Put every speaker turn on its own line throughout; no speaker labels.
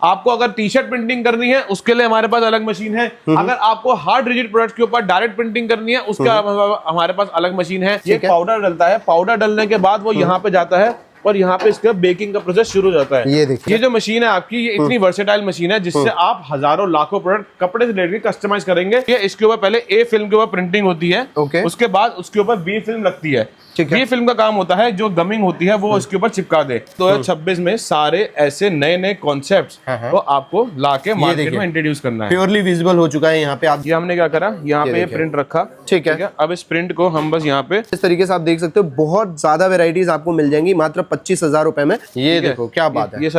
आपको अगर T shirt printing करनी है उसके लिए हमारे पास अलग मशीन है। अगर आपको हार्ड रिजिड प्रोडक्ट के ऊपर डायरेक्ट प्रिंटिंग करनी है उसका हमारे पास अलग मशीन है। ये पाउडर डलता है, पाउडर डलने के बाद वो यहाँ पे जाता है और यहाँ पे इसका बेकिंग का प्रोसेस शुरू हो जाता है।
ये देखिए,
ये जो मशीन है आपकी, ये इतनी वर्सेटाइल मशीन है जिससे आप हजारों लाखों प्रोडक्ट कपड़े से लेकर कस्टमाइज करेंगे। ये इसके ऊपर पहले ए फिल्म के ऊपर प्रिंटिंग होती है, उसके बाद उसके ऊपर बी फिल्म लगती है। बी फिल्म का काम होता है जो गमिंग होती है वो इसके ऊपर चिपका दे। 2026 में सारे ऐसे नए नए कॉन्सेप्ट्स को आपको लाके मार्केट में इंट्रोड्यूस करना है।
प्योरली विजिबल हो चुका है यहाँ पे। आप
ये हमने क्या करा, यहाँ पे प्रिंट रखा, ठीक है। अब इस प्रिंट को हम बस यहाँ पे
इस तरीके से आप देख सकते हो, बहुत ज्यादा वेराइटीज आपको मिल जाएंगी मात्र 25,000 रुपए में। ये देखो क्या बात है,
ये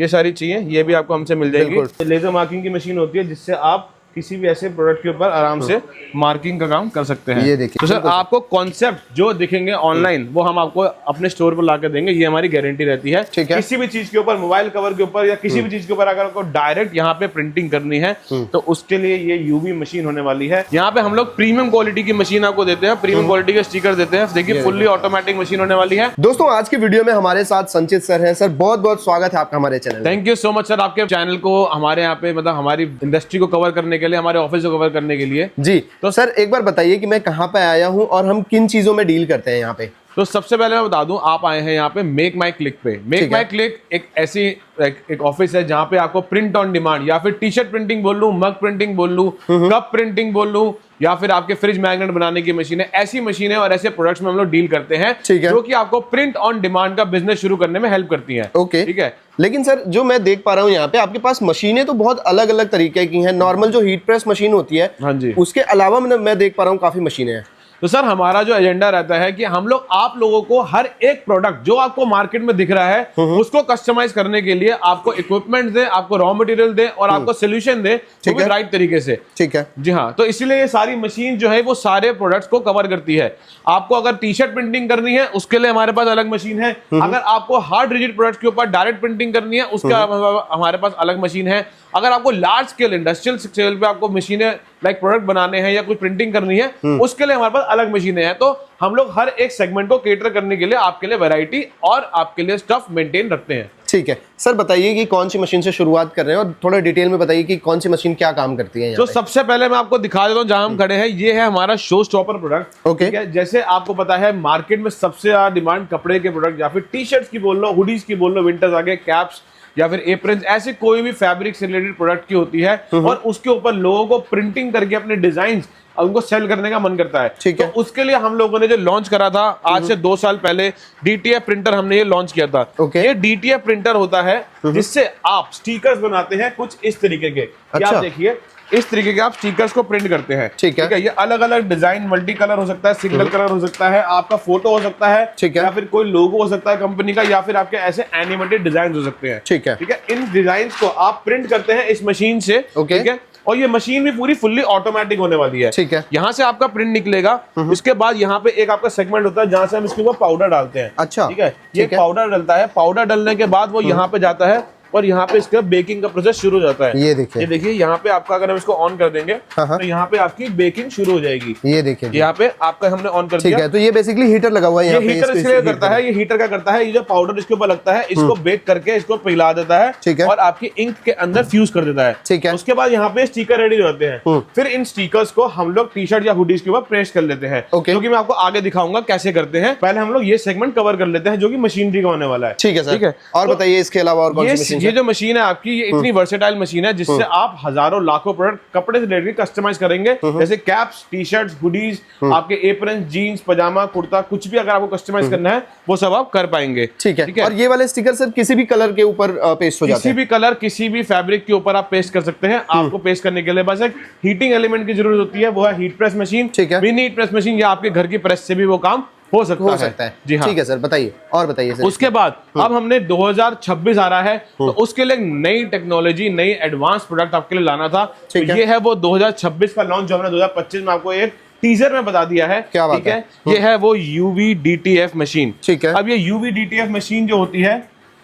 सारी चाहिए, ये भी आपको हमसे मिल जाएगी। लेजर मार्किंग की मशीन होती है जिससे आप किसी भी ऐसे प्रोडक्ट के ऊपर आराम से मार्किंग का काम कर सकते हैं।
ये देखिए,
तो सर आपको कॉन्सेप्ट जो दिखेंगे ऑनलाइन वो हम आपको अपने स्टोर पर लाकर देंगे, ये हमारी गारंटी रहती है। किसी भी चीज के ऊपर, मोबाइल कवर के ऊपर या किसी भी चीज के ऊपर अगर आपको डायरेक्ट यहाँ पे प्रिंटिंग करनी है तो उसके लिए ये यूवी मशीन होने वाली है। यहाँ पे हम लोग प्रीमियम क्वालिटी की मशीन आपको देते हैं, प्रीमियम क्वालिटी के स्टिकर देते हैं। देखिए फुल्ली ऑटोमेटिक मशीन होने वाली है।
दोस्तों आज की वीडियो में हमारे साथ संचित सर हैं। सर बहुत बहुत स्वागत है आपका हमारे channel.
Thank you so much sir, आपके चैनल को हमारे यहाँ पे मतलब हमारी इंडस्ट्री को कवर करने के लिए, हमारे ऑफिस को करने के लिए।
जी तो सर एक बार बताइए कि मैं कहां पे आया हूं और हम किन चीजों में डील करते हैं यहाँ पे।
तो सबसे पहले मैं बता दूं, आप आए हैं यहाँ पे मेक माई क्लिक पे। मेक माई क्लिक एक ऐसी एक ऑफिस है जहां पे आपको प्रिंट ऑन डिमांड या फिर टी शर्ट प्रिंटिंग बोल लूं, मग प्रिंटिंग बोल लूं, कप प्रिंटिंग बोल लूं या फिर आपके फ्रिज मैग्नेट बनाने की मशीन है, ऐसी मशीनें और ऐसे प्रोडक्ट्स में हम लोग डील करते हैं जो कि आपको प्रिंट ऑन डिमांड का बिजनेस शुरू करने में हेल्प करती हैं।
ओके ठीक है। लेकिन सर जो मैं देख पा रहा हूँ यहाँ पे आपके पास मशीनें तो बहुत अलग अलग तरीके की हैं। नॉर्मल जो हीट प्रेस मशीन होती है,
हाँ जी,
उसके अलावा मैं देख पा रहा हूँ काफी मशीनें हैं।
तो सर हमारा जो एजेंडा रहता है कि हम लोग आप लोगों को हर एक प्रोडक्ट जो आपको मार्केट में दिख रहा है उसको कस्टमाइज करने के लिए आपको इक्विपमेंट दे, आपको रॉ मटेरियल दे और आपको सोल्यूशन दे, ठीक है, राइट तरीके से।
ठीक है
जी हाँ, तो इसीलिए ये सारी मशीन जो है वो सारे प्रोडक्ट्स को कवर करती है। आपको अगर टी शर्ट प्रिंटिंग करनी है उसके लिए हमारे पास अलग मशीन है। अगर आपको हार्ड रिजिड प्रोडक्ट के ऊपर डायरेक्ट प्रिंटिंग करनी है उसका हमारे पास अलग मशीन है। अगर आपको लार्ज स्केल इंडस्ट्रियल स्केल पे आपको मशीनें लाइक प्रोडक्ट बनाने हैं या कुछ प्रिंटिंग करनी है उसके लिए हमारे पास अलग मशीनें हैं। तो हम लोग हर एक सेगमेंट को केटर करने के लिए आपके लिए वैरायटी और आपके लिए स्टफ मेंटेन रखते हैं।
ठीक है सर, बताइए कि कौन सी मशीन से शुरुआत कर रहे हैं और थोड़ा डिटेल में बताइए कि कौन सी मशीन क्या काम करती है।
तो सबसे पहले मैं आपको दिखा देता हूँ जहां हम खड़े हैं, ये है हमारा शो स्टॉपर प्रोडक्ट। ओके, जैसे आपको पता है मार्केट में सबसे ज्यादा डिमांड कपड़े के प्रोडक्ट या फिर टी शर्ट्स की बोल लो, हुडीज की बोल लो, विंटर्स आगे, कैप्स या फिर एप्रन, ऐसे कोई भी फैब्रिक से रिलेटेड प्रोडक्ट की होती है और उसके ऊपर लोगों को प्रिंटिंग करके अपने डिजाइन उनको सेल करने का मन करता है। ठीक है, तो उसके लिए हम लोगों ने जो लॉन्च करा था आज से 2 साल पहले, डीटीएफ प्रिंटर हमने ये लॉन्च किया था। ये डीटीएफ प्रिंटर होता है जिससे आप स्टिकर्स बनाते हैं कुछ इस तरीके के। आप देखिए इस तरीके के आप स्टिकर्स को प्रिंट करते हैं। ठीक है, ये अलग अलग डिजाइन, मल्टी कलर हो सकता है, सिंगल कलर हो सकता है, आपका फोटो हो सकता है, या फिर कोई लोगो हो सकता है कंपनी का, या फिर आपके ऐसे एनिमेटेड डिजाइन हो सकते हैं। ठीक है, इन डिजाइन को आप प्रिंट करते हैं इस मशीन से। ठीक है, और ये मशीन भी पूरी फुल्ली ऑटोमेटिक होने वाली है। ठीक है, यहाँ से आपका प्रिंट निकलेगा, इसके बाद यहाँ पे एक आपका सेगमेंट होता है जहाँ से हम इसके ऊपर पाउडर डालते हैं। अच्छा, ठीक है, ये पाउडर डलता है, पाउडर डलने के बाद वो यहाँ पे जाता है और यहाँ पे इसका बेकिंग का प्रोसेस शुरू हो जाता है। ये देखिए यहाँ पे आपका अगर हम इसको ऑन कर देंगे तो यहाँ पे आपकी बेकिंग शुरू हो जाएगी। ये देखिए यहाँ पे आपका हमने ऑन कर दिया।
तो ये बेसिकली हीटर लगा हुआ है।
ये हीटर इसलिए करता है, ये हीटर क्या करता है, ये जो पाउडर इसके ऊपर लगता है इसको बेक करके इसको पिघला देता है और आपकी इंक के अंदर फ्यूज कर देता है। ठीक है, उसके बाद यहाँ पे स्टिकर रेडी हो जाते हैं। फिर इन स्टिकर्स को हम लोग टी शर्ट या हुडीज के ऊपर प्रेस कर लेते हैं, क्योंकि मैं आपको आगे दिखाऊंगा कैसे करते हैं। पहले हम लोग ये सेगमेंट कवर कर लेते हैं जो कि मशीनरी का होने वाला है। ठीक है, ठीक है, और बताइए इसके अलावा और कौन सी मशीन? ये जो मशीन है ये इतनी वर्सेटाइल मशीन है जिससे आप हजारों लाखों प्रोडक्ट कपड़े से लेकर कस्टमाइज करेंगे, जैसे कैप्स, टी शर्ट्स, हुडीज, आपके एप्रन, जीन्स, पजामा, कुर्ता, कुछ भी अगर आपको कस्टमाइज करना है वो सब आप कर पाएंगे। ठीक है, और ये वाले स्टिकर सर किसी भी कलर के ऊपर पेस्ट हो जाते हैं, किसी भी कलर, किसी भी फैब्रिक के ऊपर आप पेस्ट कर सकते हैं। आपको पेस्ट करने के लिए बस एक हीटिंग एलिमेंट की जरूरत होती है, वो है हीट प्रेस मशीन। ठीक है, मिनी हीट प्रेस मशीन या आपके घर की प्रेस से भी वो काम हो सकता है। जी हाँ, ठीक है सर, बताइए और बताइए सर। उसके बाद अब हमने 2026 आ रहा है तो उसके लिए नई टेक्नोलॉजी, नई एडवांस प्रोडक्ट आपके लिए लाना था। तो ये है वो 2026 का लॉन्च जो हमने 2025 में आपको एक टीजर में बता दिया है। क्या बात है? ये है वो यूवी डीटीएफ मशीन। ठीक है, अब ये यूवी डीटीएफ मशीन जो होती है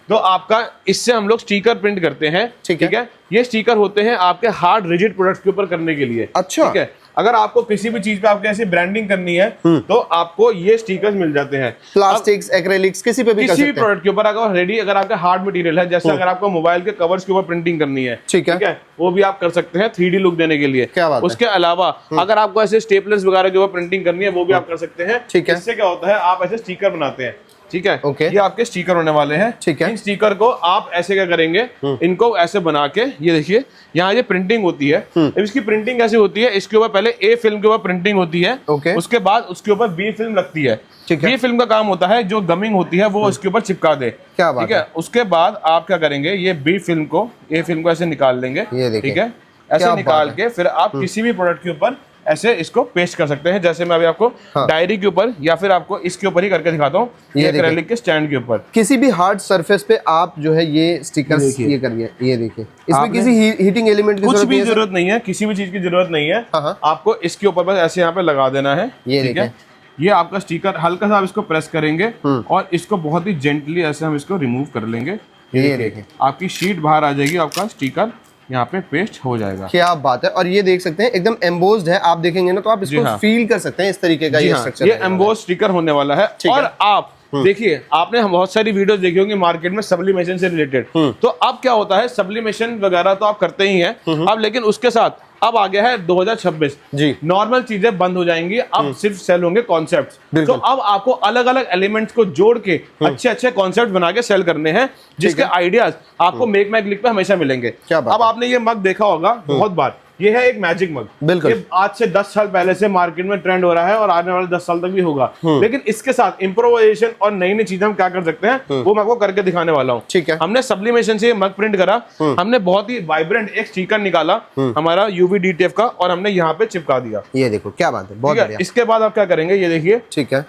तो आपका इससे हम लोग स्टिकर प्रिंट करते हैं। ठीक है, ये स्टिकर होते हैं आपके हार्ड रिजिड प्रोडक्ट्स के ऊपर करने के लिए। अच्छा, ठीक है, अगर आपको किसी भी चीज पे आपके ऐसी ब्रांडिंग करनी है तो आपको ये स्टिकर्स मिल जाते हैं।
प्लास्टिक्स, एक्रेलिक्स, किसी पे भी
किसी भी प्रोडक्ट के ऊपर अगर रेडी, अगर आपका हार्ड मटेरियल है, जैसे अगर आपको मोबाइल के कवर्स के ऊपर प्रिंटिंग करनी है, ठीक है, वो भी आप कर सकते हैं 3D लुक देने के लिए।
क्या बात
उसके अलावा अगर आपको ऐसे स्टेपलर्स वगैरह के ऊपर प्रिंटिंग करनी है वो भी आप कर सकते हैं। इससे क्या होता है, आप ऐसे स्टिकर बनाते हैं, ठीक है, ये आपके स्टिकर होने वाले हैं। ठीक है, इन स्टिकर को आप ऐसे क्या करेंगे, इनको ऐसे बना के, ये देखिए यहाँ ये प्रिंटिंग होती है। इसकी प्रिंटिंग कैसे होती है, इसके ऊपर पहले ए फिल्म के ऊपर प्रिंटिंग होती है, उसके बाद उसके ऊपर बी फिल्म लगती है। बी फिल्म का काम होता है जो गमिंग होती है वो इसके ऊपर चिपका दे। क्या बात, ठीक है। उसके बाद आप क्या करेंगे, ये बी फिल्म को, ए फिल्म को ऐसे निकाल लेंगे, ठीक है, ऐसे निकाल के फिर आप किसी भी प्रोडक्ट के ऊपर ऐसे इसको पेस्ट कर सकते हैं। जैसे मैं अभी आपको डायरी के ऊपर या फिर आपको इसके ऊपर ही करके दिखाता हूँ, ये एक्रेलिक के स्टैंड के ऊपर
किसी भी हार्ड सरफेस पे आप जो है ये स्टिकर्स ये करिए। ये देखिए, इसमें किसी हीटिंग एलिमेंट की
कुछ भी जरूरत नहीं है, किसी भी चीज की जरूरत नहीं है। आपको इसके ऊपर बस ऐसे यहाँ पे लगा देना है। ठीक है, ये आपका स्टिकर, हल्का सा आप इसको प्रेस करेंगे और इसको बहुत ही जेंटली ऐसे हम इसको रिमूव कर लेंगे। ये देखिए, आपकी शीट बाहर आ जाएगी, आपका स्टिकर यहाँ पे पेस्ट हो जाएगा।
क्या बात है। और ये देख सकते हैं एकदम एम्बोस्ड है, आप देखेंगे ना तो आप इसको फील कर सकते हैं, इस तरीके का ये स्ट्रक्चर।
ये एम्बोस्ड स्टिकर होने वाला है। और आप देखिए, आपने बहुत सारी वीडियोस देखी होंगी मार्केट में सब्लिमेशन से रिलेटेड। तो अब क्या होता है, सब्लिमेशन वगैरह तो आप करते ही हैं अब, लेकिन उसके साथ अब आ गया है 2026 जी, नॉर्मल चीजें बंद हो जाएंगी, अब सिर्फ सेल होंगे कॉन्सेप्ट्स। तो अब आपको अलग अलग एलिमेंट्स को जोड़ के अच्छे अच्छे कॉन्सेप्ट बना के सेल करने हैं, जिसके आइडियाज आपको मेक माई क्लिक पे हमेशा मिलेंगे। अब आपने ये मग देखा होगा बहुत बार, ये है एक मैजिक मग। बिल्कुल, ये आज से 10 साल पहले से मार्केट में ट्रेंड हो रहा है और आने वाले 10 साल तक भी होगा। लेकिन इसके साथ इम्प्रोवाइजेशन और नई नई चीजें हम क्या कर सकते हैं वो मैं आपको करके दिखाने वाला हूँ। ठीक है, हमने सब्लिमेशन से ये मग प्रिंट करा, हमने बहुत ही वाइब्रेंट एक स्टिकर निकाला हमारा UV DTF का और हमने यहाँ पे चिपका दिया।
ये देखो क्या बात है, बहुत बढ़िया।
इसके बाद आप क्या करेंगे, ये देखिए, ठीक है,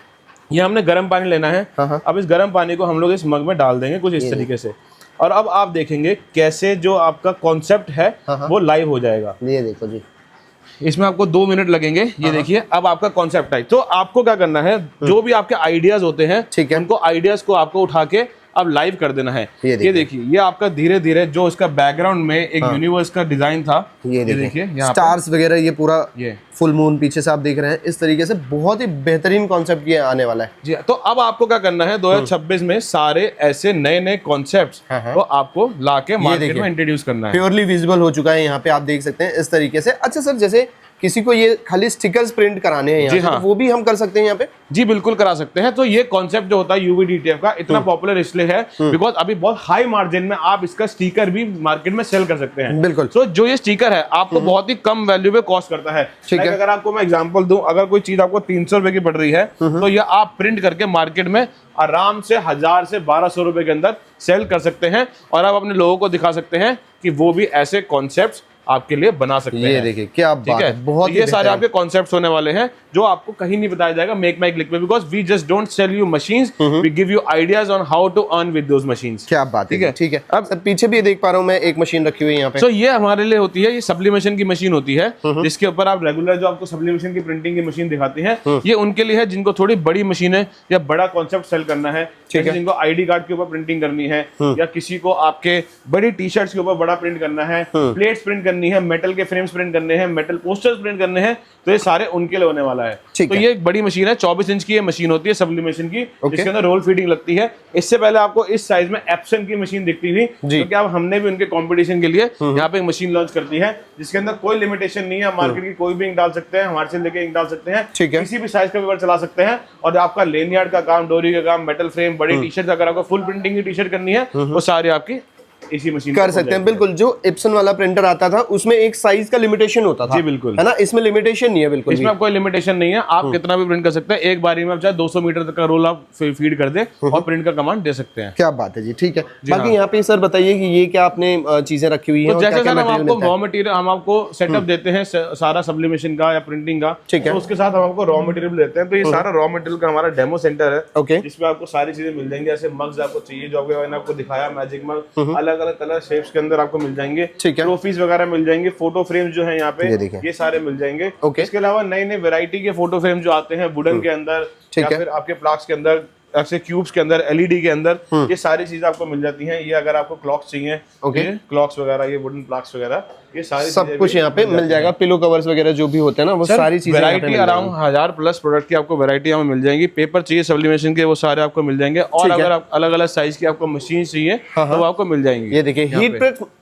ये हमने गर्म पानी लेना है। अब इस गर्म पानी को हम लोग इस मग में डाल देंगे कुछ इस तरीके से, और अब आप देखेंगे कैसे जो आपका कॉन्सेप्ट है वो लाइव हो जाएगा। ये देखो जी, इसमें आपको 2 मिनट लगेंगे। ये देखिए, अब आपका कॉन्सेप्ट है। तो आपको क्या करना है, जो भी आपके आइडियाज होते हैं, ठीक है, उनको आइडियाज को आपको उठा के अब लाइव कर देना है। ये देखिए, ये आपका धीरे धीरे जो इसका बैकग्राउंड में एक यूनिवर्स का डिजाइन था, ये देखिए
स्टार्स वगैरह, ये पूरा ये फुल मून पीछे से आप देख रहे हैं, इस तरीके से बहुत ही बेहतरीन कॉन्सेप्ट ये आने वाला है
जी। तो अब आपको क्या करना है, 2026 में सारे ऐसे नए नए कॉन्सेप्ट्स को आपको लाके मार्केट में इंट्रोड्यूस करना है।
प्योरली विजिबल हो चुका है यहाँ पे, आप देख सकते हैं इस तरीके से। अच्छा सर, जैसे किसी को ये खाली स्टिकर्स प्रिंट कराने हैं यहाँ, तो वो भी हम कर सकते हैं यहाँ पे?
जी बिल्कुल करा सकते हैं। तो ये कॉन्सेप्ट जो होता है UV DTF का इतना पॉपुलर इसलिए है बिकॉज अभी बहुत हाई मार्जिन में आप इसका स्टिकर भी मार्केट में सेल कर सकते हैं। बिल्कुल। तो जो ये स्टिकर है आपको बहुत ही कम वैल्यू पे कॉस्ट करता है। अगर आपको मैं एग्जांपल दूं, अगर कोई चीज आपको 300 रुपए की पड़ रही है तो ये आप प्रिंट करके मार्केट में आराम से 1000 से 1200 रुपए के अंदर सेल कर सकते हैं और आप अपने लोगों को दिखा सकते हैं कि वो भी ऐसे कॉन्सेप्ट्स आपके लिए बना सकते हैं।
ये देखिए क्या बात है, बहुत
ये सारे आपके कॉन्सेप्ट्स होने वाले हैं जो आपको कहीं नहीं बताया जाएगा मेक माई क्लिक पे, because we just don't sell you machines, we give you ideas on how to earn with those machines.
क्या बात है, ठीक है। अब सर पीछे भी देख पा रहा हूँ मैं एक मशीन रखी हुई है यहाँ पे।
तो ये हमारे लिए होती है, ये सब्लिमेशन की मशीन होती है जिसके ऊपर आप रेगुलर जो आपको सब्लिमेशन की प्रिंटिंग की मशीन दिखाती है, ये उनके लिए है जिनको थोड़ी बड़ी मशीन है या बड़ा कॉन्सेप्ट सेल करना है, जिनको ID कार्ड के ऊपर प्रिंटिंग करनी है या किसी को आपके बड़ी टी-शर्ट्स के ऊपर बड़ा प्रिंट करना है, प्लेट्स प्रिंट करनी है, मेटल के फ्रेम्स प्रिंट करने हैं, मेटल पोस्टर्स प्रिंट करने हैं, तो ये सारे उनके लिए होने वाला है। तो ये एक बड़ी मशीन है, 24 इंच की ये मशीन होती है सब्लिमेशन की, जिसके अंदर रोल फीडिंग लगती है। इससे पहले आपको इस साइज में एप्सन की मशीन दिखती थी, क्योंकि अब हमने भी उनके कंपटीशन के लिए यहाँ पे एक मशीन लॉन्च करती है जिसके अंदर कोई लिमिटेशन नहीं है, मार्केट की कोई भी इंक डाल सकते हैं, हमारे से लेके इंक डाल सकते हैं, किसी भी साइज का पेपर चला सकते हैं। और आपका लेनयार्ड का काम, डोरी का काम, मेटल फ्रेम, बड़ी टी-शर्ट, अगर आपको फुल प्रिंटिंग की टी-शर्ट करनी है वो सारी आपकी इसी मशीन
कर सकते हैं। बिल्कुल, जो इप्सन वाला प्रिंटर आता था उसमें एक साइज का लिमिटेशन होता था।
जी बिल्कुल,
है ना, इसमें लिमिटेशन नहीं है। बिल्कुल,
इसमें कोई लिमिटेशन नहीं है, आप कितना भी प्रिंट कर सकते हैं। एक बारी में आप चाहे 200 मीटर तक का रोल आप फीड कर दे और प्रिंट का कमांड दे सकते हैं।
क्या बात है जी, ठीक है। बाकी यहाँ पे सर बताइए कि ये क्या आपने चीजें रखी हुई है?
तो जैसे सर हम आपको रॉ मटेरियल, हम आपको सेटअप देते हैं सारा सब्लिमेशन का या प्रिंटिंग का, ठीक है, तो उसके साथ हम आपको रॉ मटेरियल देते हैं। तो ये सारा रॉ मटेरियल का हमारा डेमो सेंटर है, जिसमें आपको सारी चीजें मिल जाएंगी। ऐसे मग्स आपको चाहिए जो मैंने आपको दिखाया, मैजिक मग, अलग अलग कलर शेप्स के अंदर आपको मिल जाएंगे, ट्रॉफीज वगैरह मिल जाएंगे, फोटो फ्रेम्स जो है यहाँ पे ये सारे मिल जाएंगे। इसके अलावा नए नए वैरायटी के फोटो फ्रेम जो आते हैं वुडन के अंदर या फिर आपके प्लास्टिक के अंदर, ऐसे क्यूब्स के अंदर, एलईडी के अंदर, ये सारी चीजें आपको मिल जाती हैं। ये अगर आपको क्लॉक्स चाहिए, ये क्लॉक्स वगैरह, ये वुडन प्लाक्स वगैरह, ये सारी
सब कुछ यहाँ पे मिल जाएगा। पिलो कवर्स वगैरह जो भी होते हैं ना, वो सारी चीजें,
वैरायटी अराउंड 1000 प्लस प्रोडक्ट की आपको वैरायटी यहाँ मिल जाएंगी। पेपर चाहिए सब्लिमेशन के, वो सारे आपको मिल जाएंगे। और अगर आप अलग अलग साइज की आपको मशीन चाहिए तो वो आपको मिल जाएंगी।
ये देखिए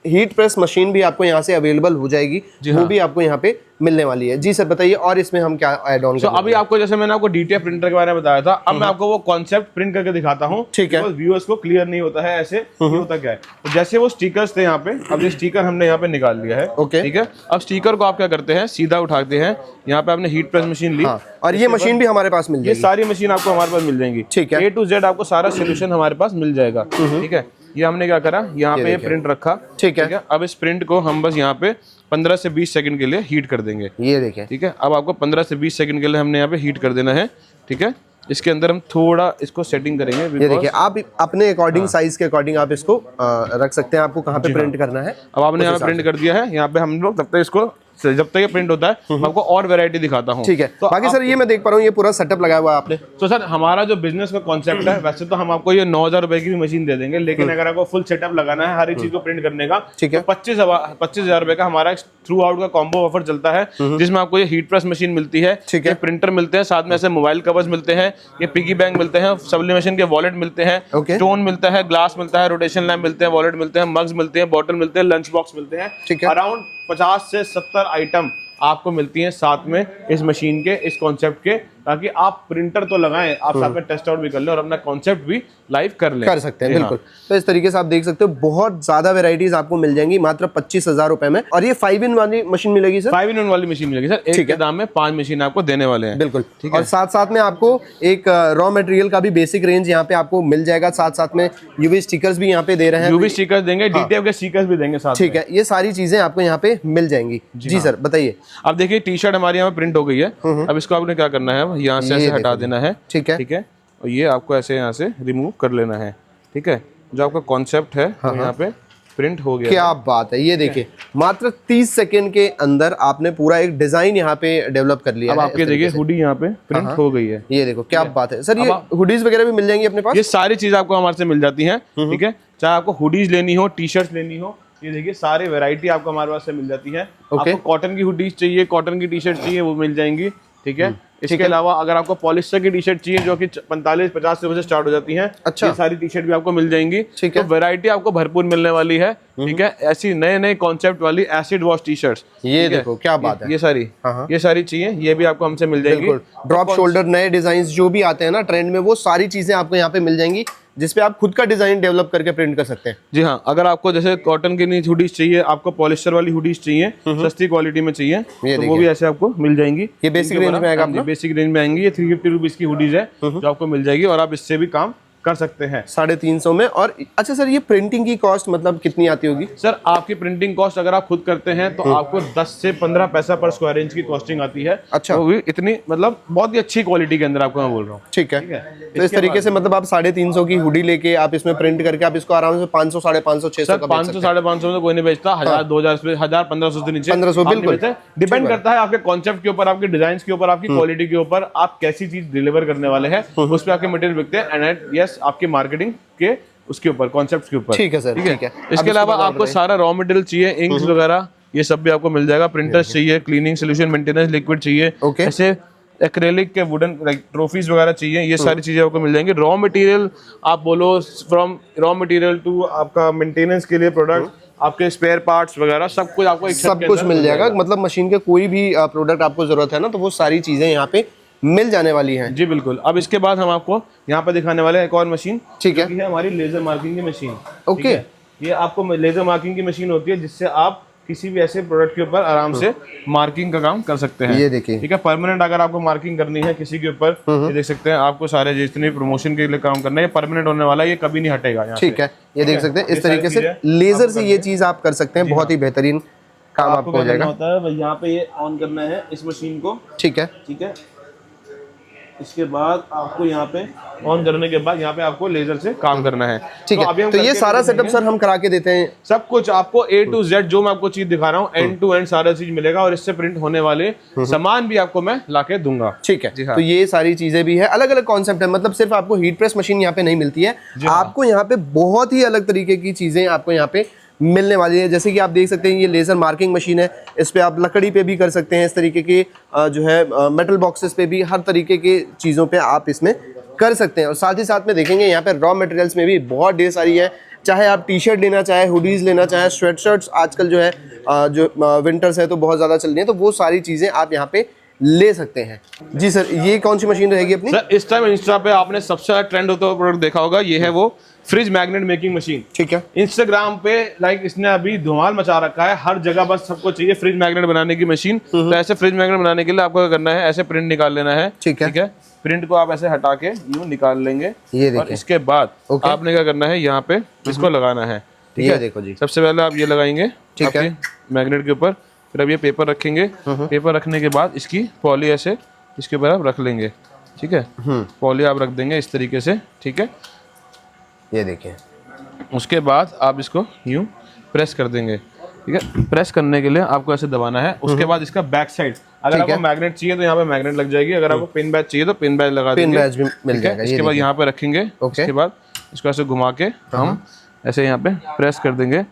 हीट प्रेस मशीन भी आपको यहाँ से अवेलेबल हो जाएगी, वो भी आपको यहाँ पे मिलने वाली है। जी सर बताइए, और इसमें हम क्या ऐड ऑन करेंगे?
अभी आपको, जैसे मैंने आपको डीटीएफ प्रिंटर के बारे में बताया था, अब मैं आपको वो कॉन्सेप्ट प्रिंट करके दिखाता हूँ।
ठीक है,
व्यूअर्स को क्लियर नहीं होता है ऐसे होता क्या है। तो जैसे वो स्टिकर्स थे यहाँ पे, अब ये स्टिकर हमने यहाँ पे निकाल लिया है।
ओके,
ठीक है। अब स्टिकर को आप क्या करते हैं, सीधा उठाते हैं। यहाँ पे आपने हीट प्रेस मशीन ली,
और ये मशीन भी हमारे पास मिल जाएगी।
ये सारी मशीन आपको हमारे पास मिल जाएंगी।
ठीक है,
A to Z आपको सारा सोल्यूशन हमारे पास मिल जाएगा। ठीक है। ये हमने क्या करा, यहाँ पे प्रिंट रखा।
ठीक है।
अब इस प्रिंट को हम बस यहाँ पे 15 से 20 सेकंड के लिए हीट कर देंगे।
ये देखें।
ठीक है। अब आपको 15 से 20 सेकंड के लिए हमने यहाँ पे हीट कर देना है। ठीक है। इसके अंदर हम थोड़ा इसको सेटिंग करेंगे।
ये देखिए, आप अपने अकॉर्डिंग, साइज के अकॉर्डिंग आप इसको रख सकते हैं, आपको कहाँ पे प्रिंट करना है।
अब आपने यहाँ प्रिंट कर दिया है। यहाँ पे हम लोग तब तक इसको, जब तक ये प्रिंट होता है, मैं आपको और वैरायटी दिखाता हूँ।
ठीक है। तो बाकी सर ये मैं देख पा रहा हूँ, ये पूरा सेटअप लगाया हुआ है आपने।
तो सर हमारा जो बिजनेस का कॉन्सेप्ट है, वैसे तो हम आपको ये 9000 रुपए की भी मशीन दे देंगे, लेकिन अगर आपको फुल सेटअप लगाना है हर एक चीज को प्रिंट करने का,
ठीक है,
25,000 रुपए का हमारा थ्रू आउट का कॉम्बो ऑफर चलता है, जिसमें आपको ये हीट प्रेस मशीन मिलती है,
ठीक है,
प्रिंटर मिलते हैं, साथ में ऐसे मोबाइल कवर्स मिलते हैं, ये पिगी बैंक मिलते हैं, सब्लिमेशन के वॉलेट मिलते हैं, स्टोन मिलता है, ग्लास मिलता है, रोटेशन लैम्प मिलते हैं, वॉलेट मिलते हैं, मग्स मिलते हैं, बॉटल मिलते हैं, लंच बॉक्स मिलते हैं। अराउंड 50 से 70 आइटम आपको मिलती हैं साथ में इस मशीन के, इस कॉन्सेप्ट के, ताकि आप प्रिंटर तो लगाएं, आप साथ में टेस्ट आउट भी कर लें और अपना कॉन्सेप्ट भी लाइव कर लें।
कर सकते हैं, बिल्कुल। तो इस तरीके से आप देख सकते हो, बहुत ज्यादा वेराइटीज आपको मिल जाएंगी मात्र 25,000 रुपए में। और ये 5-in वाली मशीन मिलेगी सर?
5-in वाली मशीन मिलेगी सर। एक के दाम में 5 मशीन आपको देने वाले हैं।
बिल्कुल, ठीक है। और साथ साथ में आपको एक रॉ मटेरियल का भी बेसिक रेंज यहाँ पे आपको मिल जाएगा। साथ साथ में यूवी स्टिकर्स भी यहाँ पे दे रहे हैं।
यूवी स्टिकर्स देंगे, डीटीएफ के स्टिकर्स भी देंगे साथ।
ठीक है, ये सारी चीजें आपको यहाँ पे मिल जाएंगी। जी सर बताइए।
अब देखिए, टी शर्ट हमारे यहाँ प्रिंट हो गई है। अब इसको आपने क्या करना है, यहाँ से ऐसे हटा देना है। ठीक है, ठीक है। और ये आपको ऐसे यहाँ से रिमूव कर लेना है। ठीक है। जो आपका कॉन्सेप्ट है यहाँ पे प्रिंट हो गया।
क्या बात है, ये देखिए, मात्र 30 सेकंड के अंदर आपने पूरा एक डिजाइन यहाँ पे डेवलप कर लिया।
अब आपके देखिए हुडी यहाँ पे प्रिंट हो गई है।
ये देखो क्या बात है सर। ये हुडीज वगैरह भी मिल जाएंगी अपने पास?
ये सारी चीज आपको हमारे से मिल जाती है। ठीक है। चाहे आपको हुडीज लेनी हो, टी शर्ट लेनी हो, ये देखिए सारे वैरायटी आपको हमारे पास से मिल जाती है। आपको कॉटन की हुडीज चाहिए, कॉटन की टी शर्ट चाहिए, वो मिल जाएंगी। ठीक है। इसके अलावा अगर आपको पॉलिस्टर की टी शर्ट चाहिए, जो कि 45-50 रुपए से स्टार्ट हो जाती हैं, अच्छा, ये सारी टी शर्ट भी आपको मिल जाएंगी। तो वैरायटी आपको भरपूर मिलने वाली है। ठीक है। ऐसी नए नए कॉन्सेप्ट वाली एसिड वॉश टी शर्ट्स,
ये देखो क्या बात है।
ये सारी चाहिए, ये भी आपको हमसे मिल जाएगी।
ड्रॉप शोल्डर, नए डिजाइन जो भी आते हैं ना ट्रेंड में, वो सारी चीजें आपको यहाँ पे मिल जाएंगी, जिसपे आप खुद का डिजाइन डेवलप करके प्रिंट कर सकते हैं।
जी हाँ। अगर आपको जैसे कॉटन की हुडीज चाहिए, आपको पॉलिस्टर वाली हुडीज चाहिए, सस्ती क्वालिटी में चाहिए, तो वो भी ऐसे आपको मिल जाएंगी।
ये बेसिक रेंज में आएगा,
बेसिक रेंज में आएंगी। ये 350 रुपीज की हुडीज है जो आपको मिल जाएगी, और आप इससे भी काम कर सकते हैं
350 में। और अच्छा सर, ये प्रिंटिंग की कॉस्ट मतलब कितनी आती होगी?
सर आपकी प्रिंटिंग कॉस्ट अगर आप खुद करते हैं तो आपको 10 से 15 पैसा पर स्क्वायर इंच की कॉस्टिंग आती है। अच्छा। वो भी इतनी, मतलब बहुत ही अच्छी क्वालिटी के अंदर आपको मैं बोल रहा हूँ।
ठीक है। तो इस तरीके से मतलब आप 350 की हुडी लेके आप इसमें प्रिंट करके आप इसको आराम से 500, 550, 600 का
500, 550 में कोई नहीं बेचता। 1000, 2000, 1000, 1500 से नीचे
1500 बिल्कुल
डिपेंड करता है आपके कॉन्सेप्ट के ऊपर, आपके डिजाइन के ऊपर, आपकी क्वालिटी के ऊपर, आप कैसी चीज डिलीवर करने वाले हैं, उस पर आपके मटेरियल बिकते हैं। एंड यस, आपकी मार्केटिंग के उसके ऊपर, कॉन्सेप्ट के ऊपर।
ठीक है सर, ठीक है।
इसके अलावा आपको सारा रॉ मटेरियल चाहिए, इंक्स वगैरह, ये सब भी आपको मिल जाएगा। प्रिंटर्स चाहिए, क्लीनिंग सोल्यूशन, मेंटेनेंस लिक्विड चाहिए, ऐसे एक्रेलिक के वुडन ट्रॉफीज वगैरह चाहिए, ये सारी चीजें आपको मिल जाएंगी। रॉ मटेरियल आप बोलो, फ्रॉम रॉ मटेरियल टू आपका मेंटेनेंस के लिए प्रोडक्ट, आपके स्पेयर पार्ट्स वगैरह, सब कुछ आपको
सब कुछ मिल जाएगा। मतलब मशीन के कोई भी प्रोडक्ट आपको जरूरत है ना, तो वो सारी चीजें यहाँ पे मिल जाने वाली हैं।
जी बिल्कुल। अब इसके बाद हम आपको यहाँ पे दिखाने वाले हैं एक और मशीन।
ठीक है।
ये हमारी लेजर मार्किंग की मशीन।
ओके।
ये आपको लेजर मार्किंग की मशीन होती है, जिससे आप किसी भी ऐसे प्रोडक्ट के ऊपर आराम से मार्किंग का काम कर सकते हैं।
ये देखिए,
ठीक है। परमानेंट अगर आपको मार्किंग करनी है किसी के ऊपर, ये देख सकते हैं, आपको सारे जितने प्रमोशन के लिए काम करना है, ये परमानेंट होने वाला है, ये कभी नहीं हटेगा यहाँ।
ठीक है। ये देख सकते हैं, इस तरीके से लेजर से ये चीज आप कर सकते हैं। बहुत ही बेहतरीन काम आपको हो जाएगा।
होता है यहाँ पे ये ऑन करना है इस मशीन को।
ठीक है।
ठीक है। इसके बाद आपको यहाँ पे ऑन करने के बाद यहाँ पे आपको लेजर से काम करना है।
ठीक है, अभी तो ये सारा सेटअप सर हम करा के देते हैं,
सब कुछ आपको A to Z जो मैं आपको चीज दिखा रहा हूँ एंड टू एंड सारा चीज मिलेगा और इससे प्रिंट होने वाले सामान भी आपको मैं लाके दूंगा।
ठीक है, तो ये सारी चीजें भी है, अलग अलग कॉन्सेप्ट है, मतलब सिर्फ आपको हीट प्रेस मशीन यहाँ पे नहीं मिलती है, आपको यहाँ पे बहुत ही अलग तरीके की चीजें आपको यहाँ पे मिलने वाली है। जैसे कि आप देख सकते हैं ये लेजर मार्किंग मशीन है, इस पे आप लकड़ी पे भी कर सकते हैं, इस तरीके के जो है मेटल बॉक्सेस पे भी, हर तरीके के चीज़ों पे आप इसमें कर सकते हैं। और साथ ही साथ में देखेंगे यहाँ पे रॉ मटेरियल्स में भी बहुत ढेर सारी है, चाहे आप टी शर्ट लेना चाहे हुडीज लेना चाहे स्वेट शर्ट्स, आजकल जो है जो विंटर्स है तो बहुत ज़्यादा चल रही है, तो वो सारी चीज़ें आप यहाँ पे ले सकते हैं। जी सर, ये कौन सी मशीन रहेगी अपनी?
सर इस टाइम इंस्टा पे आपने सबसे ज़्यादा ट्रेंड होता हुआ प्रोडक्ट देखा होगा, ये है वो फ्रिज मैग्नेट मेकिंग मशीन।
ठीक है,
इंस्टाग्राम पे लाइक इसने अभी धुमाल मचा रखा है, हर जगह बस सबको चाहिए फ्रिज मैग्नेट बनाने की मशीन। तो ऐसे फ्रिज मैग्नेट बनाने के लिए आपको क्या करना है, ऐसे प्रिंट निकाल लेना है। ठीक है, प्रिंट को आप ऐसे हटा के यूं निकाल लेंगे, ये और इसके बाद आपने क्या करना है, यहाँ पे इसको लगाना है। ठीक है, देखो जी, सबसे पहले आप ये लगाएंगे, ठीक है, मैग्नेट के ऊपर, फिर अब ये पेपर रखेंगे, पेपर रखने के बाद इसकी पॉली ऐसे इसके ऊपर आप रख लेंगे। ठीक है, पॉली आप रख देंगे इस तरीके से। ठीक है,
ये देखिए,
उसके बाद आप इसको यूं प्रेस कर देंगे। ठीक है, प्रेस करने के लिए आपको ऐसे दबाना है। उसके बाद इसका बैक साइड, अगर आपको मैग्नेट चाहिए तो यहाँ पे मैग्नेट लग जाएगी, अगर आपको पिन बैच चाहिए तो पिन बैच लगा देंगे, पिन बैच भी मिल जाएगा। इसके बाद यहाँ पे रखेंगे, उसके बाद इसको ऐसे घुमा के हम ऐसे यहाँ पे प्रेस कर देंगे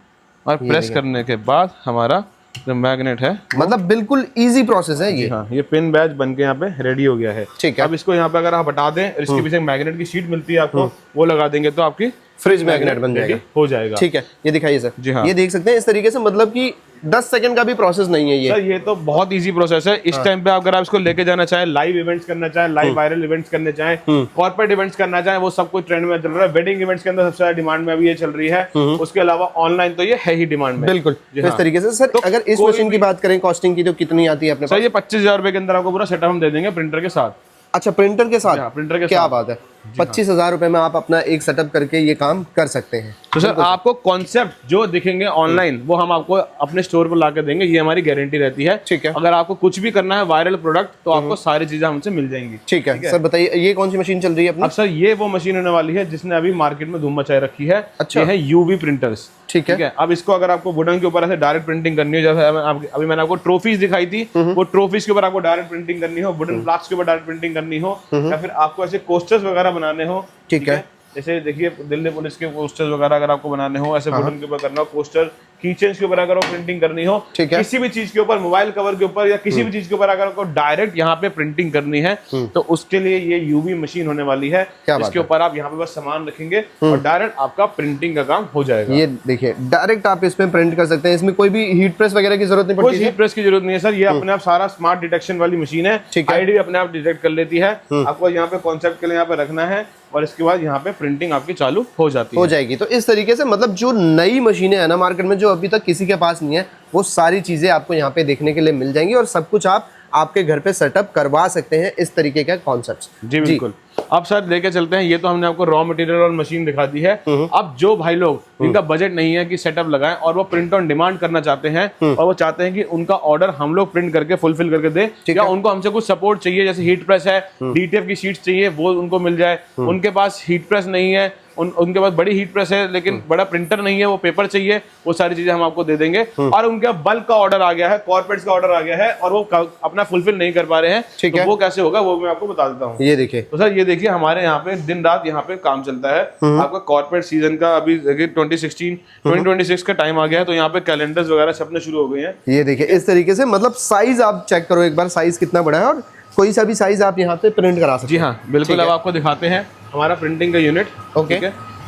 और प्रेस करने के बाद हमारा जो मैग्नेट है,
मतलब बिल्कुल इजी प्रोसेस है ये।
हाँ, ये पिन बैच बन के यहाँ पे रेडी हो गया है। ठीक है, अब इसको यहाँ पे अगर आप हटा दें, इसके पीछे मैग्नेट की शीट मिलती है आपको, वो लगा देंगे तो आपकी
फ्रिज मैग्नेट बन जाएगा, हो जाएगा। ठीक है, ये दिखाइए सर। जी हाँ, ये देख सकते हैं इस तरीके से, मतलब कि 10 सेकंड का भी प्रोसेस नहीं है ये
सर, ये तो बहुत इजी प्रोसेस है। इस टाइम पे अगर आप इसको लेके जाना चाहें, लाइव इवेंट्स करना चाहें, लाइव वायरल इवेंट्स करने चाहें, कॉर्पोरेट इवेंट्स करना चाहें, वो सब कुछ ट्रेंड में चल रहा है। वेडिंग इवेंट्स के अंदर सबसे ज्यादा डिमांड में अभी ये चल रही है। उसके अलावा ऑनलाइन तो ये है ही डिमांड में। बिल्कुल इस तरीके से। सर अगर इस मशीन की बात करें, कॉस्टिंग की तो कितनी आती है अपने पास? सर ये 25,000 रुपए के अंदर आपको पूरा सेटअप हम दे देंगे प्रिंटर के साथ।
अच्छा, प्रिंटर के साथ? प्रिंटर के, क्या बात है, 25,000 रुपए में आप अपना एक सेटअप करके ये काम कर सकते हैं।
तो सर आपको कॉन्सेप्ट जो दिखेंगे ऑनलाइन वो हम आपको अपने स्टोर पर ला के देंगे, ये हमारी गारंटी रहती है। ठीक है, अगर आपको कुछ भी करना है वायरल प्रोडक्ट तो आपको सारी चीजें हमसे मिल जाएंगी। ठीक है सर, बताइए ये कौन सी मशीन चल रही है अपनी? अब सर ये वो मशीन होने वाली है जिसने अभी मार्केट में धूम मचाई रखी है। अच्छा, ये है यूवी प्रिंटर्स। ठीक है, अब इसको अगर आपको वुडन के ऊपर ऐसे डायरेक्ट प्रिंटिंग करनी हो, जैसे अभी मैंने आपको ट्रॉफीज दिखाई थी, वो ट्रॉफीज के ऊपर आपको डायरेक्ट प्रिंटिंग करनी हो, वुडन फ्लास्क के ऊपर डायरेक्ट प्रिंटिंग करनी हो, या फिर आपको ऐसे कोस्टर्स वगैरह बनाने हो। ठीक है, जैसे देखिए दिल्ली पुलिस के पोस्टर्स वगैरह अगर आपको बनाने हो, ऐसे वुडन के ऊपर करना हो, पोस्टर कीचेन्स के ऊपर अगर आपको प्रिंटिंग करनी हो, किसी भी चीज के ऊपर, मोबाइल कवर के ऊपर या किसी भी चीज के ऊपर अगर आपको डायरेक्ट यहाँ पे प्रिंटिंग करनी है तो उसके लिए ये यूवी मशीन होने वाली है, जिसके ऊपर आप यहाँ पे बस सामान रखेंगे और डायरेक्ट आपका प्रिंटिंग का काम हो जाएगा। ये देखिए, डायरेक्ट आप इसमें प्रिंट कर सकते हैं, इसमें कोई भी हीट प्रेस वगैरह की जरूरत नहीं पड़ती। हीट प्रेस की जरूरत नहीं है सर, ये अपने आप सारा स्मार्ट डिटेक्शन वाली मशीन है, आईडी अपने आप डिटेक्ट कर लेती है। आपको यहाँ पे कॉन्सेप्ट के लिए यहाँ पे रखना है और इसके बाद यहाँ पे प्रिंटिंग आपकी चालू हो जाएगी। तो इस तरीके से मतलब जो नई मशीनें है ना मार्केट में, जो अभी तक किसी के पास नहीं है, वो सारी चीजें आपको यहाँ पे देखने के लिए मिल जाएंगी और सब कुछ आप आपके घर पे सेटअप करवा सकते हैं, इस तरीके का कॉन्सेप्ट। जी बिल्कुल। अब सर लेके चलते हैं, ये तो हमने आपको रॉ मटेरियल और मशीन दिखा दी है। अब जो भाई लोग जिनका बजट नहीं है कि सेटअप लगाएं और वो प्रिंट ऑन डिमांड करना चाहते हैं और वो चाहते हैं कि उनका ऑर्डर हम लोग प्रिंट करके फुलफिल करके दे, या उनको हमसे कुछ सपोर्ट चाहिए, जैसे हीट प्रेस है, डीटीएफ की शीट्स चाहिए, वो उनको मिल जाए। उनके पास हीट प्रेस नहीं है, उनके पास बड़ी हीट प्रेस है लेकिन बड़ा प्रिंटर नहीं है, वो पेपर चाहिए, वो सारी चीजें हम आपको दे देंगे। और उनका बल्क का ऑर्डर आ गया है, कॉर्पोरेट्स का ऑर्डर आ गया है और वो अपना फुलफिल नहीं कर पा रहे हैं, तो वो कैसे होगा वो मैं आपको बता देता हूँ। ये देखिए, तो सर ये देखिए हमारे यहाँ पे दिन रात यहाँ पे काम चलता है। आपका कॉर्पोरेट सीजन का अभी 2026 का टाइम आ गया है, तो यहाँ पे कैलेंडर्स वगैरह छपने शुरू हो गए हैं। ये देखिए इस तरीके से, मतलब साइज आप चेक करो एक बार, साइज कितना बड़ा है और कोई सा भी साइज आप यहाँ पे प्रिंट करा सकते हैं। जी हाँ बिल्कुल। अब आपको दिखाते हैं हमारा प्रिंटिंग का यूनिट। ओके,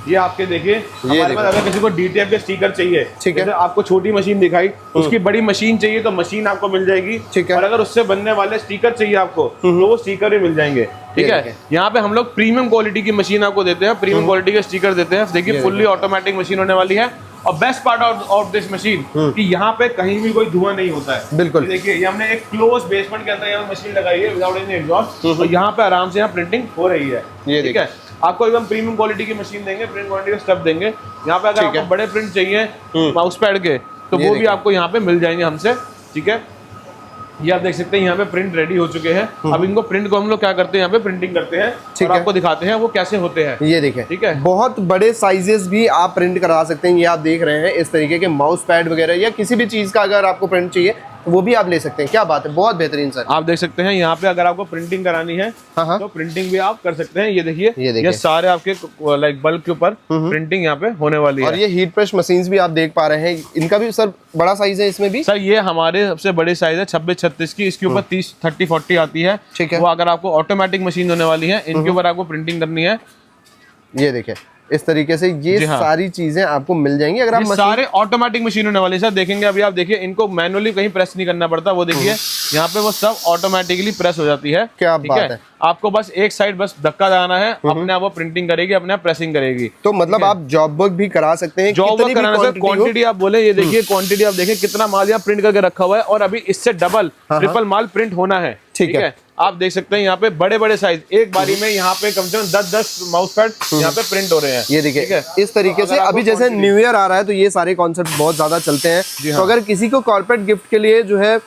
ये आपके देखिए हमारे पास अगर किसी को डीटीएफ के स्टिकर चाहिए, ठीक है, आपको छोटी मशीन दिखाई, उसकी बड़ी मशीन चाहिए तो मशीन आपको मिल जाएगी। ठीक है, और अगर उससे बनने वाले स्टिकर चाहिए आपको तो वो स्टिकर भी मिल जाएंगे। ठीक है, यहाँ पे हम लोग प्रीमियम क्वालिटी की मशीन आपको देते हैं, प्रीमियम क्वालिटी के स्टिकर देते हैं। देखिए फुल्ली ऑटोमेटिक मशीन होने वाली है और best part of this machine कि यहाँ पे कहीं भी कोई धुआं नहीं होता है। बिल्कुल, देखिए ये हमने एक क्लोज बेसमेंट के अंदर यहाँ मशीन लगाई है विदाउट एनी एग्जॉस्ट, और यहाँ पे आराम से यहाँ प्रिंटिंग हो रही है। ठीक है, आपको एकदम प्रीमियम क्वालिटी की मशीन देंगे, प्रिंट क्वालिटी का स्टफ देंगे। यहाँ पे अगर आपको बड़े प्रिंट चाहिए माउस पैड के तो वो भी आपको यहाँ पे मिल जाएंगे हमसे। ठीक है, ये आप देख सकते हैं यहाँ पे प्रिंट रेडी हो चुके हैं। अब इनको प्रिंट को हम लोग क्या करते हैं, यहाँ पे प्रिंटिंग करते हैं और आपको दिखाते हैं वो कैसे होते हैं।
ये देखें,
ठीक है,
बहुत बड़े साइजेस भी आप प्रिंट करा सकते हैं। ये आप देख रहे हैं इस तरीके के माउस पैड वगैरह या किसी भी चीज का अगर आपको प्रिंट चाहिए तो वो भी आप ले सकते हैं। क्या बात है, बहुत बेहतरीन सर।
आप देख सकते हैं यहाँ पे अगर आपको प्रिंटिंग करानी है तो प्रिंटिंग भी आप कर सकते हैं। ये देखिए, ये सारे आपके लाइक बल्ब के ऊपर प्रिंटिंग यहाँ पे होने वाली है।
और ये हीट प्रेस मशीन्स भी आप देख पा रहे हैं, इनका भी सर बड़ा साइज है इसमें भी।
सर ये हमारे सबसे बड़े साइज है 26-36 की, इसके ऊपर 30-30-40 आती है।
ठीक है,
वो अगर आपको ऑटोमेटिक मशीन होने वाली है, इनके ऊपर आपको प्रिंटिंग करनी है।
ये देखें इस तरीके से ये सारी चीजें आपको मिल जाएंगी अगर आप
सारे ऑटोमेटिक मशीन होने वाली। सर देखेंगे अभी आप देखिए, इनको मैनुअली कहीं प्रेस नहीं करना पड़ता। वो देखिए यहाँ पे वो सब ऑटोमेटिकली प्रेस हो जाती है।
क्या बात है,
आपको बस एक साइड बस धक्का लगाना है, अपने आप वो प्रिंटिंग करेगी, अपने आप प्रेसिंग करेगी।
तो मतलब आप जॉब वर्क भी करा सकते हैं।
जॉब वर्क कराना सर, क्वांटिटी आप बोले, ये देखिए क्वांटिटी आप देखिए कितना माल यहाँ प्रिंट करके रखा हुआ है और अभी इससे डबल ट्रिपल माल प्रिंट होना है। ठीक है, आप देख सकते हैं यहाँ पे बड़े बड़े साइज, एक बारी में यहाँ पे कम से कम 10-10 माउस पैड यहाँ पे प्रिंट हो रहे हैं।
ये देखिए इस तरीके से। अभी जैसे न्यू ईयर आ रहा है तो ये सारे कॉन्सेप्ट बहुत ज्यादा चलते हैं। तो अगर किसी को कॉर्पोरेट गिफ्ट के लिए जो है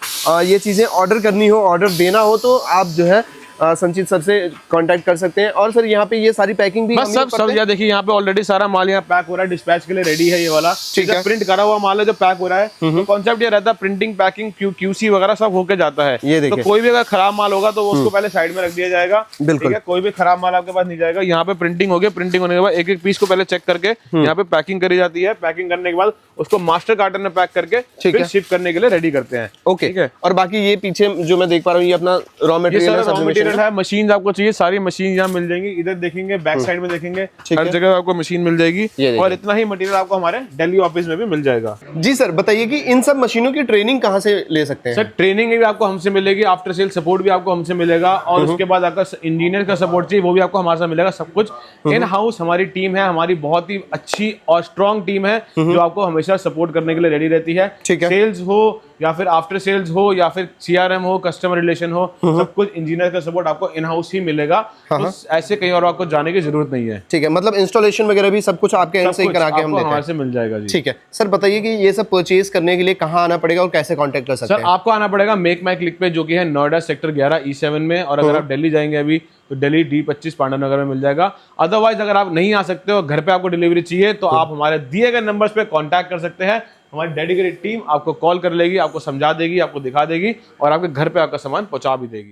ये चीजें ऑर्डर करनी हो, ऑर्डर देना हो तो आप जो है संचित सर से कांटेक्ट कर सकते हैं। और सर यहाँ पे ये सारी पैकिंग भी
बस सब ये देखिए यहाँ पे ऑलरेडी सारा माल यहाँ पैक हो रहा है, डिस्पैच के लिए रेडी है। ये वाला ठीक है, प्रिंट करा हुआ माल है जो पैक हो रहा है। तो कॉन्सेप्ट ये रहता है प्रिंटिंग, पैकिंग, क्यूसी वगैरह सब होके जाता है।
ये
तो कोई भी अगर खराब माल होगा तो उसको पहले साइड में रख दिया जाएगा।
बिल्कुल,
कोई भी खराब माल आपके पास नहीं जाएगा। यहाँ पे प्रिंटिंग होगी, प्रिंटिंग होने के बाद एक एक पीस को पहले चेक करके यहाँ पे पैकिंग करी जाती है। पैकिंग करने के बाद उसको मास्टर कार्टन में पैक करके फिर शिप करने के लिए रेडी करते हैं।
ओके, ठीक है। और बाकी ये पीछे जो मैं देख पा रहा हूँ ये अपना रॉ मटेरियल
है। मशीन आपको चाहिए, सारी मशीन यहाँ मिल जाएंगी। इधर देखेंगे, बैक साइड में देखेंगे, हर जगह आपको मशीन मिल जाएगी। और इतना ही मटेरियल आपको हमारे दिल्ली ऑफिस में भी मिल जाएगा।
जी सर, बताइए कि इन सब मशीनों की ट्रेनिंग कहाँ से ले सकते हैं?
सर ट्रेनिंग भी आपको हमसे मिलेगी, आफ्टर सेल सपोर्ट भी आपको हमसे मिलेगा और उसके बाद आपका इंजीनियर का सपोर्ट चाहिए वो भी आपको हमारे साथ मिलेगा। सब कुछ इन हाउस हमारी टीम है, हमारी बहुत ही अच्छी और स्ट्रॉन्ग टीम है जो आपको हमेशा सपोर्ट करने के लिए रेडी रहती है। सेल्स हो या फिर आफ्टर सेल्स हो या फिर CRM हो, कस्टमर रिलेशन हो, सब कुछ इंजीनियर का सपोर्ट आपको इन हाउस ही मिलेगा। तो ऐसे कहीं और आपको जाने की जरूरत नहीं है।
ठीक है, मतलब इंस्टॉलेशन वगैरह भी सब कुछ आपके एंड से ही करा के हम
हमारे से मिल जाएगा जी।
ठीक है सर, बताइए कि ये सब परचेज करने के लिए कहाँ आना पड़ेगा और कैसे कांटेक्ट कर सकते हैं?
सर आपको आना पड़ेगा मेक माई क्लिक पे, जो कि है नोएडा सेक्टर 11 E7 में। और अगर आप दिल्ली जाएंगे अभी तो दिल्ली D25 पांडव नगर में मिल जाएगा। अदरवाइज अगर आप नहीं आ सकते हो, घर पे आपको डिलीवरी चाहिए तो आप हमारे दिए गए नंबर्स पे कांटेक्ट कर सकते हैं। हमारी डेडिकेटेड टीम आपको कॉल कर लेगी, आपको समझा देगी, आपको दिखा देगी और आपके घर पे आपका सामान पहुंचा भी देगी।